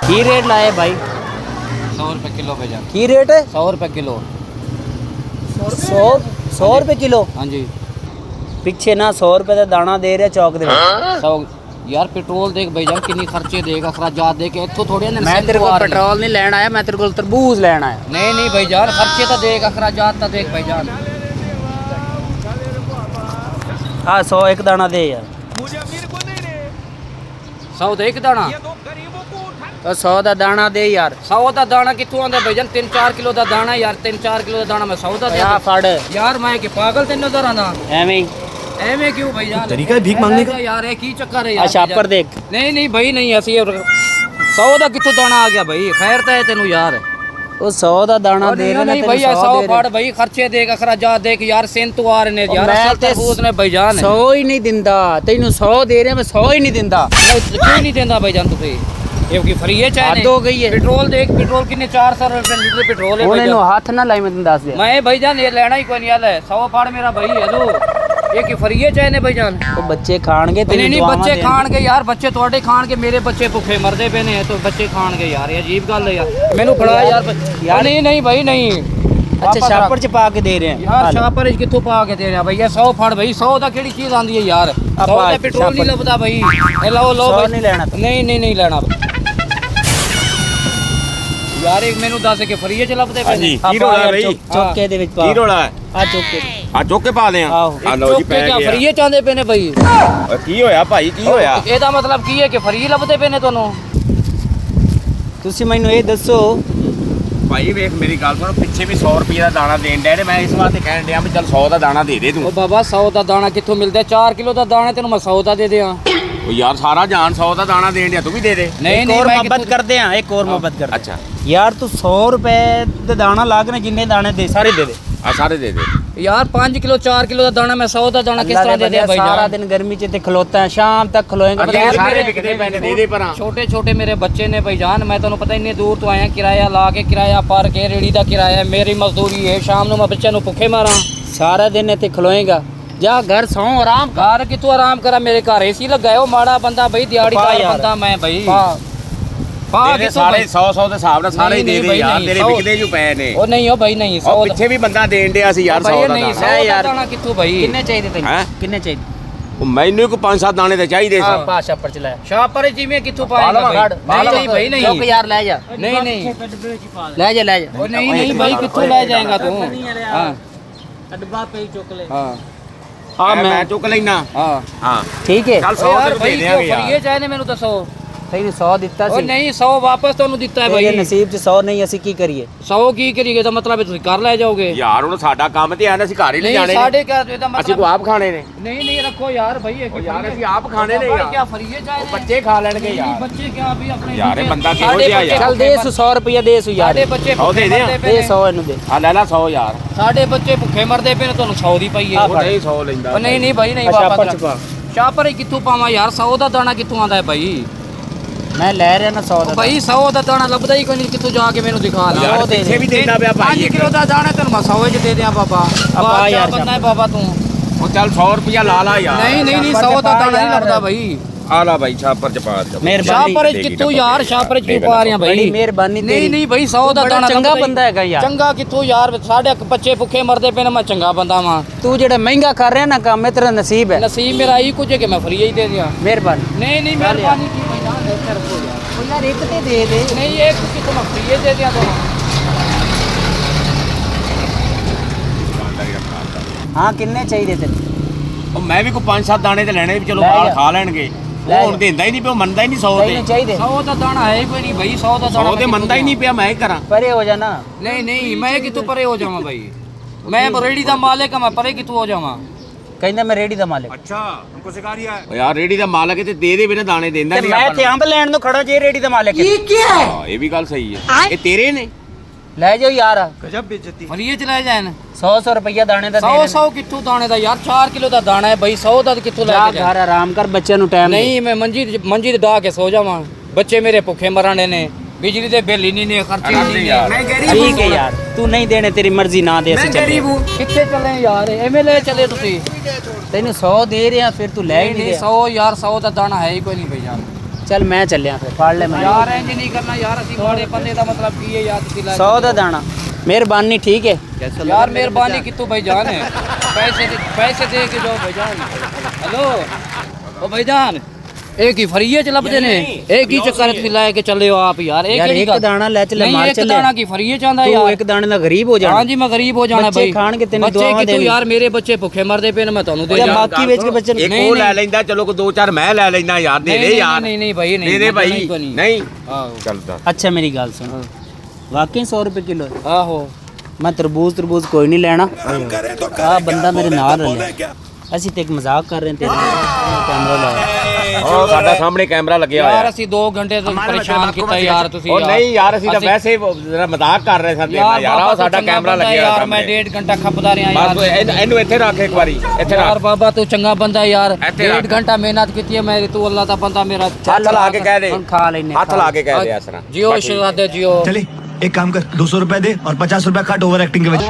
की रेट लाए भाई? 100 रुपये किलो भाईजान। की रेट है? 100 रुपये किलो। 100 रुपये किलो? हाँ जी। पिछे ना 100 रुपये का दाना दे रहे चौक दे। 100 यार पेट्रोल देख भाईजान कितनी खर्चे देगा, अखराजात देख इत्थों थोड़े ना। मैं तेरे को पेट्रोल नहीं लेना आया, मैं तेरे को तरबूज लेना आया। नहीं भाईजान, खर्चे तो देख, अखराजात तो देख भाईजान। हाँ 100 एक दाना दे यार। 100 दे एक दाना? तो 100 का दाना दे यार। 100 का दाना कितों आंदा भाईजान? 3-4 किलो का दाना यार, 3-4 किलो का दाना मैं 100 का दे फड़ यार। मैं कि पागल तेन नजर आना? एवें क्यों भाईजान? तरीका है भीख मांगने का यार, एक ही चक्कर है यार। छापर देख। नहीं भाई नहीं, ऐसी 100 का कितों दाना आ गया भाई? खैर तो है तेनू यार। वो 100 का दाना दे रहे नहीं भैया, 100 फाड़ भाई, खर्चे देख, अखराजात देख यार। सेंतु आ रहे ने यार, तरबूज ने भाईजान। 100 ही नहीं दिंदा तेनू, 100 दे रहे मैं 100 ही नहीं दिंदा। क्यों नहीं देंदा भाईजान तुझे? ये की फ्री है चाहे? हद हो गई है। पेट्रोल देख, पेट्रोल कितने 400 रुपए लीटर पेट्रोल है भाईजान। हाथ ना लाई, मैं तेन दस दे। मैं भाईजान ये लेना ही कोई नहीं है। 100 फाड़ मेरा भाई। हेलो, ये की फ्री है चाहे ने भाईजान? तो बच्चे खाणगे तेरी नहीं बच्चे खाणगे यार, बच्चे थोड़े खाणगे, मेरे बच्चे भुखे मरदे पे ने, तो बच्चे खाणगे यार। ये अजीब गल है यार। मैनू फड़ा यार यार। नहीं भाई नहीं। अच्छा छापर च पा के दे रहे हैं यार? छापर कित्थों पा के दे रहे भैया? 100 फड़ भाई। 100 दा केड़ी चीज आंदी है यार? 100 दा पेट्रोल नहीं लभदा भाई। लो भाई। नहीं लेना? नहीं लेना यार। एक मेनू दस के फ्री च लभदे पे। जी की रोला है भाई? चौके दे विच पा। की रोला है? आ चौके। आ चौके पा दे। आ लो जी पै क्या गया। फ्री चाहते पे ने भाई? की होया भाई, की होया? ਇਹਦਾ मतलब ਕੀ ਹੈ ਕਿ ਫਰੀ ਲੱਭਦੇ ਪਏ ਨੇ ਤੁਹਾਨੂੰ? ਤੁਸੀਂ ਮੈਨੂੰ ਇਹ ਦੱਸੋ ਭਾਈ ਵੇਖ ਮੇਰੀ ਗੱਲ ਸੁਣ, ਪਿੱਛੇ ਵੀ 100 ਰੁਪਏ ਦਾ ਦਾਣਾ ਦੇਣ ਡਿਆ ਨੇ। ਮੈਂ ਇਸ ਵਾਸਤੇ ਕਹਿਣ ਡਿਆ ਵੀ ਚੱਲ 100 ਦਾ ਦਾਣਾ ਦੇ ਦੇ ਤੂੰ। ਉਹ ਬਾਬਾ 100 ਦਾ ਦਾਣਾ ਕਿੱਥੋਂ ਮਿਲਦਾ? 4 ਕਿਲੋ ਦਾ ਦਾਣਾ ਤੈਨੂੰ ਮੈਂ 100 ਦਾ ਦੇ ਦਿਆਂ। ਉਹ ਯਾਰ ਸਾਰਾ ਜਾਨ 100 ਦਾ ਦਾਣਾ ਦੇਣ ਡਿਆ, ਤੂੰ ਵੀ ਦੇ ਦੇ। एक और मोहब्बत करते हैं, एक और मोहब्बत कर। ਅੱਛਾ यार तू 100 रुपए ਦਾ ਦਾਣਾ ਲਾਗਨੇ ਜਿੰਨੇ ਦਾਣੇ ਦੇ ਸਾਰੇ ਦੇ ਦੇ। ਆ ਸਾਰੇ ਦੇ ਦੇ यार 5 किलो 4 किलो ਦਾ ਦਾਣਾ ਮੈਂ 100 ਦਾ ਦਾਣਾ ਕਿਸ ਤਰ੍ਹਾਂ ਦੇ ਦਿਆਂ ਭਾਈ? सारा दिन गर्मी च ते खलोता है, शाम तक खलोएंगे। ਸਾਰੇ ਵਿਕਦੇ ਪਏ ਨੇ, ਦੇ ਦੇ ਪਰਾਂ। ਛੋਟੇ ਛੋਟੇ ਮੇਰੇ ਬੱਚੇ ਨੇ ਭਾਈਜਾਨ। ਮੈਂ ਤੁਹਾਨੂੰ ਪਤਾ ਇੰਨੀ ਦੂਰ ਤੋਂ ਆਇਆ, ਕਿਰਾਇਆ ਲਾ ਕੇ, ਕਿਰਾਇਆ ਪਰ ਕੇ, ਰੇੜੀ ਦਾ ਕਿਰਾਇਆ, ਮੇਰੀ ਮਜ਼ਦੂਰੀ ਹੈ। ਸ਼ਾਮ ਨੂੰ ਮੈਂ ਬੱਚਿਆਂ ਨੂੰ ਭੁੱਖੇ ਮਾਰਾਂ? सारा दिन ते खलोएगा। जा घर सौ आराम ਘਰ ਕਿਤੋਂ ਆਰਾਮ ਕਰਾਂ? ਮੇਰੇ ਘਰ ਏਸੀ ਲੱਗਾ ਹੈ। ਉਹ ਮਾੜਾ ਬੰਦਾ ਭਾਈ, ਦਿਹਾੜੀਦਾਰ ਬੰਦਾ ਮੈਂ ਭਾਈ। ਪਾ ਦੇ ਦੇ ਸਾਰੇ 100 ਦੇ ਹਿਸਾਬ ਨਾਲ ਸਾਰੇ ਦੇ ਦੇ ਯਾਰ, ਤੇਰੇ ਵਿਕਦੇ ਜੂ ਪਏ ਨੇ। ਉਹ ਨਹੀਂ, ਉਹ ਭਾਈ ਨਹੀਂ। 100 ਉਹ ਪਿੱਛੇ ਵੀ ਬੰਦਾ ਦੇਣ ਡਿਆ ਸੀ ਯਾਰ 100 ਦਾ ਨਹੀਂ। ਦਾਣਾ। 100 ਦਾ ਦਾਣਾ ਕਿੱਥੋਂ ਭਾਈ? किन्ने चाहिए तेन? हैं? किन्ने चाहिए? ਉਹ ਮੈਨੂੰ ਕੋਈ 5-7 ਦਾਣੇ ਤੇ ਚਾਹੀਦੇ ਸੀ। पाशा पर चलाया ਸ਼ਾਪਰ ਜਿਵੇਂ ਕਿੱਥੋਂ ਪਾਏਗਾ ਭਾਈ? ਨਹੀਂ ਭਾਈ ਨਹੀਂ। चौक यार ले जा, ਨਹੀਂ ਨਹੀਂ ले जा, ले जा। ਉਹ ਨਹੀਂ ਭਾਈ, ਕਿੱਥੋਂ ਲੈ ਜਾਏਗਾ ਤੂੰ? ਹਾਂ डब्बा पे ही चुक ले। ਹਾਂ ਹਾਂ ਮੈਂ ਚੁੱਕ ਲੈਣਾ। ਹਾਂ ਹਾਂ ठीक है। ਚੱਲ 100 ਯਾਰ ਰੁਪਏ ਭਾਈ ਦੇ ਕਿਉਂ ਦੇਾਂਗੇ ਫਰੀਏ ਯਾਰ। ਚਾਹਨੇ? ਮੈਨੂੰ ਦੱਸੋ। तेरी 100 दिता ਉਹ सी, ਨਹੀਂ 100 ਵਾਪਸ ਤੁਹਾਨੂੰ ਦਿੱਤਾ ਹੈ तेरे ਭਾਈ। नसीब च 100 नहीं, ਅਸੀਂ ਕੀ ਕਰੀਏ? 100 ਕੀ ਕਰੀਏ? ਤਾਂ ਮਤਲਬ ਤੁਸੀਂ ਕਰ ਲੈ ਜਾਓਗੇ? ਯਾਰ ਹੁਣ ਸਾਡਾ ਕੰਮ ਤੇ ਆਇਆ, ਅਸੀਂ ਘਰ ਹੀ ਨਹੀਂ ਨਹੀਂ ਜਾਣੇ ਸਾਡੇ ਕਿਆ ਇਹਦਾ ਅਸੀਂ ਮਤਲਬ? ਕੋ ਆਪ ਖਾਣੇ ਨੇ। ਨਹੀਂ ਰੱਖੋ ਯਾਰ ਭਾਈ। ਉਹ ਯਾਰ ਅਸੀਂ ਆਪ ਖਾਣੇ ਨੇ ਯਾਰ। क्या फरिए चाहे? ਬੱਚੇ ਖਾ ਲੈਣਗੇ ਯਾਰ। बच्चे क्या अभी अपने यार, ये बंदा किहो साढ़े जिहा बच्चे यार। ਚੱਲ ਦੇ 100 ਰੁਪਏ ਦੇ ਸੂ ਯਾਰ। ਸਾਡੇ ਬੱਚੇ ਸੌ ਦੇ ਭੁੱਖੇ ਦਿਆਂ। ਮਰਦੇ ਦੇ ਪਏ ਨੇ। 100 ਇਹਨੂੰ ਦੇ। ਆ ਲੈ ਲਾ 100 ਯਾਰ। ਸਾਡੇ ਬੱਚੇ ਭੁੱਖੇ ਮਰਦੇ ਪਏ ਨੇ, ਤੁਹਾਨੂੰ 100 ਦੀ ਪਈ ਹੈ। ਉਹ ਨਹੀਂ 100 ਲੈਂਦਾ। ਉਹ ਨਹੀਂ ਭਾਈ ਨਹੀਂ। ਅੱਛਾ, ਵਾਪਸ ਛੁਪਾ। ਸ਼ਾਪਰ ਹੀ ਕਿੱਥੋਂ ਪਾਵਾਂ ਯਾਰ? 100 ਦਾ ਦਾਣਾ ਕਿੱਥੋਂ ਆਂਦਾ ਹੈ ਭਾਈ? ਮੈਂ ਲੈ ਰਿਹਾ ਨਾ 100 ਦਾ। ਭਾਈ 100 ਦਾ ਦਾਣਾ ਲੱਭਦਾ ਹੀ ਕੋਈ ਨਹੀਂ। ਕਿੱਥੋਂ ਜਾ ਕੇ ਮੈਨੂੰ ਦਿਖਾ ਲੈ। ਯਾਰ ਪਿੱਛੇ ਵੀ ਦੇਣਾ ਪਿਆ ਭਾਈ। 5 ਕਿਲੋ ਦਾ ਦਾਣਾ ਤੈਨੂੰ ਮੈਂ 100 ਚ ਦੇ ਦਿਆਂ ਬਾਬਾ। ਪਾ ਯਾਰ, ਬੰਦਾ ਹੈ ਬਾਬਾ ਤੂੰ। ਉਹ ਚੱਲ 100 ਰੁਪਿਆ ਲਾ ਲਾ ਯਾਰ। ਨਹੀਂ 100 ਦਾ ਦਾਣਾ ਨਹੀਂ ਲੱਭਦਾ ਭਾਈ। ਆ ਲਾ ਭਾਈ ਛਾਪਰ ਚ ਪਾ ਦੇ। ਮਿਹਰਬਾਨੀ। ਸ਼ਾਪਰ ਕਿੱਥੋਂ ਯਾਰ? ਸ਼ਾਪਰ ਚ ਕਿਉਂ ਪਾ ਰਿਆਂ ਭਾਈ? ਬੜੀ ਮਿਹਰਬਾਨੀ ਤੇਰੀ। ਨਹੀਂ ਭਾਈ 100 ਦਾ ਬੜਾ ਦਾਣਾ ਚੰਗਾ ਲੱਭਦਾ ਹੀ। ਬੰਦਾ ਹੈਗਾ ਯਾਰ। ਚੰਗਾ ਕਿੱਥੋਂ ਯਾਰ? ਸਾਡੇ ਬੱਚੇ ਭੁੱਖੇ ਮਰਦੇ ਪਏ ਨੇ, ਮੈਂ ਚੰਗਾ ਬੰਦਾ ਵਾਂ? ਤੂੰ ਜਿਹੜਾ ਮਹਿੰਗਾ ਕਰ ਰਿਹਾ ਨਾ ਕੰਮ, ਇਹ ਤੇਰਾ ਨਸੀਬ ਹੈ। ਨਸੀਬ ਮੇਰਾ ਇਹੀ ਕੁਝ ਹੈ ਕਿ ਮੈਂ ਫਰੀ ਹੀ ਦੇ ਦਿਆਂ। ਮਿਹਰਬਾਨੀ। ਨਹੀਂ ਮਿਹਰਬਾਨੀ ਕੀ ਭਾਈ ਜਾਨ ਦੇ ਕਰ ਹੋ ਯਾਰ। ਉਹ ਯਾਰ ਇੱਕ ਤੇ ਦੇ ਦੇ। ਨਹੀਂ ਇੱਕ ਕਿਤੋਂ ਮੈਂ ਫਰੀ ਦੇ ਦਿਆਂ ਤੁਹਾਨੂੰ। ਹਾਂ ਕਿੰਨੇ ਚਾਹੀਦੇ ਤੈਨੂੰ? ਉਹ ਮੈਂ ਵੀ ਕੋ 5-7 ਦਾਣੇ ਤੇ ਲੈਣੇ ਵੀ ਚਲੋ ਲੈ ਨਾਲ ਜਾ। ਖਾ ਲੈਣਗੇ। ਲੈ ਉਹ ਹੁਣ ਜਾ। ਦਿੰਦਾ ਹੀ ਨਹੀਂ ਪਿਆ, ਮੰਨਦਾ ਹੀ ਨਹੀਂ 100 ਤੈਨੂੰ ਤੇ। ਚਾਹੀਦੇ? 100 ਦਾ ਦਾਣਾ ਹੈ ਹੀ ਕੋਈ ਨਹੀਂ ਭਾਈ। 100 ਦਾ ਦਾਣਾ 100 ਤੇ ਮੰਨਦਾ ਹੀ ਨਹੀਂ ਪਿਆ, ਮੈਂ ਹੀ ਕਰਾਂ। ਪਰੇ ਹੋ ਜਾਣਾ। ਨਹੀਂ ਮੈਂ ਕਿਤੋਂ ਪਰੇ ਹੋ ਜਾਵਾਂ ਭਾਈ? ਮੈਂ ਰੇੜੀ ਦਾ ਮਾਲਕ ਹਾਂ, ਮੈਂ ਪਰੇ ਕਿਤੋਂ ਹੋ ਜਾਵਾਂ? ਕਹਿੰਦਾ ਮੈਂ ਰੇੜੀ ਦਾ ਮਾਲਕ। ਅੱਛਾ ਹਮਕੋ ਸਿਖਾ ਰਿਹਾ ਹੈ। ਯਾਰ ਰੇੜੀ ਦਾ ਮਾਲਕ ਹੈ ਤੇ ਦੇ ਦੇ ਬਿਨਾ ਦਾਣੇ ਦਿੰਦਾ ਤੇ ਨਹੀਂ। ਮੈਂ ਤੇ ਅੰਬ ਲੈਣ ਨੂੰ ਖੜਾ ਜੇ ਰੇੜੀ ਦਾ ਮਾਲਕ ਹੈ। ਹਾਂ ਇਹ ਵੀ ਗੱਲ ਸਹੀ ਹੈ। ਇਹ ਤੇਰੇ ਨੇ। ਲੈ ਜਾਓ ਯਾਰ। ਫਰੀਏ ਚ ਲੈ ਜਾਣ। 100 ਰੁਪਈਆ ਦਾਣੇ ਦਾ ਦੇ 100 ਕਿੱਥੋਂ ਦਾਣੇ ਦਾ ਯਾਰ? 4 ਕਿਲੋ ਦਾ ਦਾਣਾ ਹੈ ਭਾਈ। 100 ਦਾ ਕਿੱਥੋਂ ਲੈ ਜਾ ਕੇ ਜਾ? ਘਰ ਆਰਾਮ ਕਰ, ਬੱਚਿਆਂ ਨੂੰ ਟਾਈਮ ਦੇ। ਨਹੀਂ ਮੈਂ ਮੰਜੀ ਤੇ ਡਾ ਕੇ ਸੋ ਜਾਵਾਂ। ਬੱਚੇ ਮੇਰੇ ਭੁੱਖੇ ਮਰਾਣੇ ਨੇ, ਬਿਜਲੀ ਦੇ ਬਿੱਲ ਹੀ ਨਹੀਂ ਨੇ, ਖਰਚੇ ਹੀ ਨਹੀਂ ਨੇ। ਮੈਂ ਠੀਕ ਹੈ ਯਾਰ, ਤੂੰ ਨਹੀਂ ਦੇਣੇ, ਤੇਰੀ ਮਰਜ਼ੀ ਨਾ ਦੇ, ਅਸੀਂ ਚੱਲੇ। ਕਿੱਥੇ ਚੱਲੇ ਯਾਰ? ਐਵੇਂ ਲੈ ਚੱਲੇ ਤੁਸੀਂ? ਤੈਨੂੰ 100 ਦੇ ਰਿਹਾ, ਫਿਰ ਤੂੰ ਲੈ ਹੀ ਨਹੀਂ ਰਿਹਾ। 100 ਯਾਰ 100 ਦਾ ਦਾਣਾ ਹੈ ਹੀ ਕੋਈ ਨਹੀਂ ਭਾਈ ਯਾਰ। ਚੱਲ ਮੈਂ ਚੱਲਿਆ ਫਿਰ ਫੜ ਲੈ ਮੈਂ ਯਾਰ ਇੰਜ ਨਹੀਂ ਕਰਨਾ ਯਾਰ, ਅਸੀਂ ਮਾੜੇ ਬੰਦੇ ਦਾ ਮਤਲਬ ਕੀ ਹੈ ਯਾਰ, ਤੁਸੀਂ ਲੈ 100 ਦਾ ਦਾਣਾ ਮਿਹਰਬਾਨੀ ਠੀਕ ਹੈ यार मेहरबानी की तो भाईजान है, पैसे दे के जाओ भाईजान। हेलो ओ भाईजान, एक ही फरिये च लभदे ने, एक ही चक्कर च लाए के चले हो आप यार। यार एक दाना ले चले, मार एक चले दाना की फरिये चांदा तू यार, एक दाने दा गरीब हो जाना। हां जी मैं गरीब हो जाना बच्चे भाई, खान के तेने बच्चे दुआवां की तो देनी। यार मेरे बच्चे भूखे मरदे पे ने, मैं तानू दे या जा। बाकी बेच के बच्चे ਇੱਕ नहीं, ਉਹ ਲੈ नहीं। ਲੈਂਦਾ, ਚਲੋ ਕੋ 2-4 ਮੈਂ ਲੈ ਲੈਂਦਾ ਯਾਰ, ਦੇ ਦੇ ਯਾਰ। नहीं नहीं भाई, नहीं ਦੇ ਦੇ ਭਾਈ, नहीं ਨਹੀਂ ਆਹੋ ਚੱਲਦਾ। अच्छा मेरी गल सुन, वाकई 100 रुपए किलो है। ਆਹੋ मैं तरबूज कोई नहीं लेना। आ बंदा मेरे नाल रलिया, ਅਸੀਂ ਤੇ ਇੱਕ ਮਜ਼ਾਕ ਕਰ ਰਹੇ ਤੇਰੇ ਕੈਮਰਾ ਲਾਇਆ। ਉਹ ਸਾਡਾ ਸਾਹਮਣੇ ਕੈਮਰਾ ਲੱਗਿਆ ਹੋਇਆ। ਯਾਰ ਅਸੀਂ 2 ਘੰਟੇ ਤੋਂ ਪਰੇਸ਼ਾਨ ਕੀਤਾ ਯਾਰ ਤੁਸੀਂ। ਉਹ ਨਹੀਂ ਯਾਰ, ਅਸੀਂ ਤਾਂ ਵੈਸੇ ਜਰਾ ਮਜ਼ਾਕ ਕਰ ਰਹੇ ਸਾਂ ਯਾਰ, ਉਹ ਸਾਡਾ ਕੈਮਰਾ ਲੱਗਿਆ ਹੋਇਆ ਯਾਰ, ਮੈਂ 1.5 ਘੰਟਾ ਖੱਪਦਾ ਰਿਹਾ ਯਾਰ। ਬਸ ਇਹਨੂੰ ਇੱਥੇ ਰੱਖ ਇੱਕ ਵਾਰੀ, ਇੱਥੇ ਯਾਰ ਰੱਖ। ਬਾਬਾ ਤੂੰ ਚੰਗਾ ਬੰਦਾ ਯਾਰ, ਇੱਥੇ ਰੱਖ। 1.5 ਘੰਟਾ ਮਿਹਨਤ ਕੀਤੀ ਹੈ ਮੇਰੀ, ਤੂੰ ਅੱਲਾਹ ਦਾ ਬੰਦਾ ਮੇਰਾ। ਹੱਥ ਲਾ ਕੇ ਕਹਿ ਦੇ, ਹੁਣ ਖਾ ਲੈਨੇ ਹੱਥ ਲਾ ਕੇ ਕਹਿ ਦੇ ਇਸ ਤਰ੍ਹਾਂ। ਜਿਓ ਸ਼ਹਾਦਤ ਜਿਓ। चले एक काम कर 200 रुपए दे और 50 रुपए काट ओवर एक्टिंग के वजह